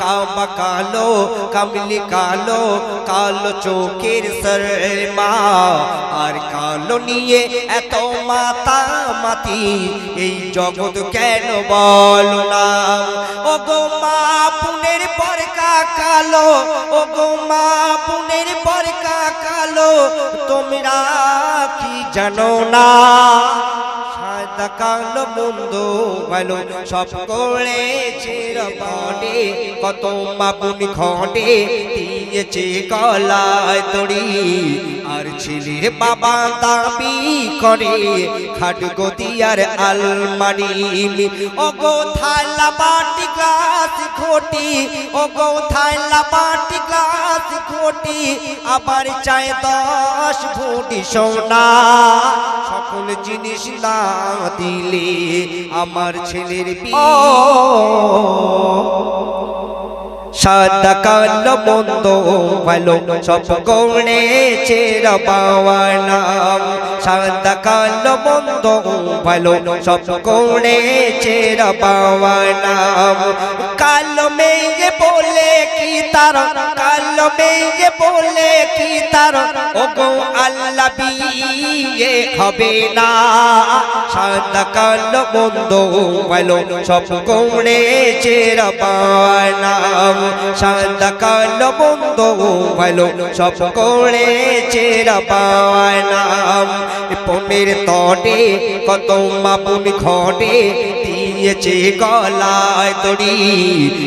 কাবা কালো কামলি কালো কালো চোখের শর্মা আর কালো নিয়ে এত মাতা মাতি এই জগৎ কেন বলো না ও গো মা পুনের পরকা কালো ও গো মা পুনের পরকা কালো তোমরা কি জানো না সাদা কালো বন্ধু ভালো সব করেছে রবাডে কত মাপুনি খড়ে দিয়েছে গলায় দড়ি আর ছেলের বাবা দাবি করে খাটগতি আর আলমারি ও গো থালা বাটি গ্লাস ঘটি ও গো থালা বাটি গ্লাস ঘটি আবার চায় 10 ভরি সোনা সকল জিনিস না দিলে আমার ছেলের বিয়ে সাদা কালো বন্ধ ভালো সব করেছে রবানা সাদা কালো বন্ধ ভালো সব করেছে রবানা কালো মেয়ে বলে কি তার কালো মেয়ে বলে কি তার ও গো আল্লাহ বিয়ে হবে না সাদা কালো বন্ধ ভালো সব করেছে রবানা সাদা কালো বন্ধ ভালো সব করেছে রবানা পনের তটে কত মাপুন খড়ে দিয়েছে গলায় দড়ি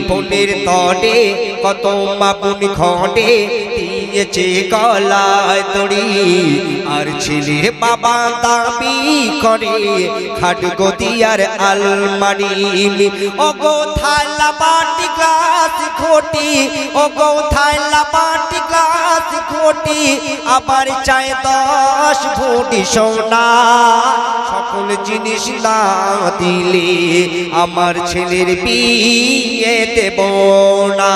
পনের তটে কত মাপুন খড়ে দিয়েছে গলায় দড়ি আর ছেলের বাবা দাবি করে খাটগতি আর আলমারি ও গো থালা বাটি গ্লাস ঘটি ও গো থালা বাটি গ্লাস ঘটি আবার চায় 10 ভরি সোনা সকল জিনিস না দিলে আমার ছেলের বিয়ে দেব না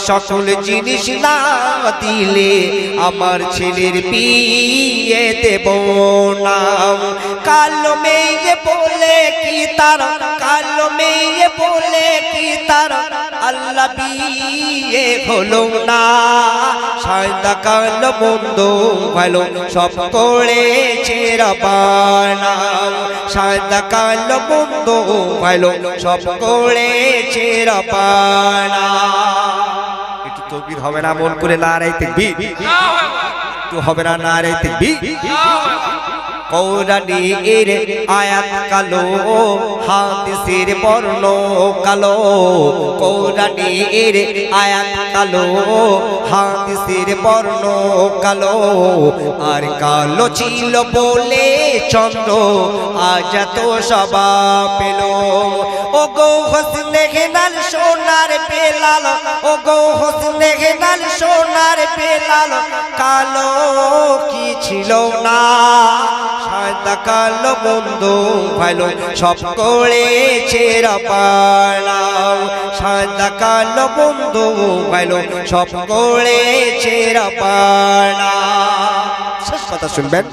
সকল জিনিস না দিলে আমার ছেলের বিয়ে দেব না কালো মেয়ে বলে কি তার কালো মেয়ে বলে কি তার আল্লাহ বিয়ে হলো না সাদা কালো বন্ধু ভালো সব করেছে রবানা সাদা কালো বন্ধু ভালো সব করেছে রবানা একটু তকবীর হবে না মন করে নারে তাকবীর একটু হবে না নারে তাকবীর কোরআনের আয়াত কালো হাদিসের বর্ণ কালো কোরআনের আয়াত কালো হাদিসের বর্ণ কালো আর কালো ছিল বলে চন্দ্র আজ তো সবা পেল ও গো হোসনে হেলাল সোনার বেলাল ও গো হোসনে হেলাল সোনার বেলাল কালো কি ছিল না সাদা কালো বন্ধু ভালো সব করেছে রবানা সাদা কালো বন্ধু ভালো সব করেছে রবানা শেষ কথা শুনবেন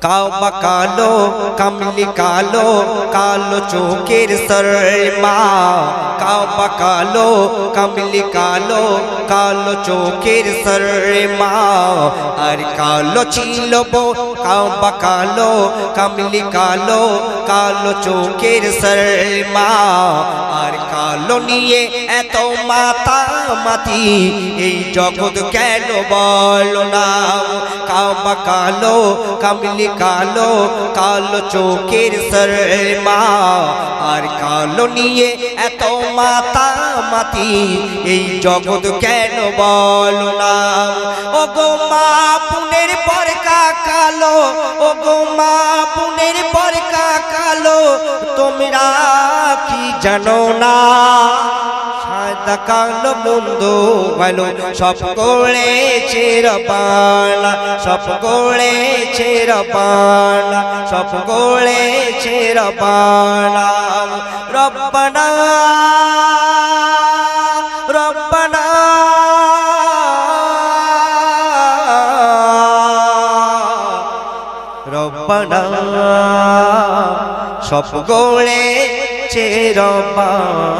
কাবা কালো কামলি কালো কালো চোখের শর্মা কাবা কালো কামলি কালো কালো চোখের শর্মা আর কালো ছিল কাবা কালো কামলি কালো কালো চোখের শর্মা আর কালো নিয়ে এত মাতা মাতি এই জগৎ কেন বলো না কাবা কালো কামলি কালো কালো চোখের শর্মা আর কালো নিয়ে এত মাতা মাতি এই জগৎ কেন বলো না ও গো মা পুনের পরকা কালো ও গো মা পুনের পরকা কালো তোমরা কি জানো না সাদা কালো বন্ধু ভালো সব করেছে রবানা সব করেছে রবানা সব করেছে রবানা রব্বানা রব্বানা রব্বানা সব করেছে রবানা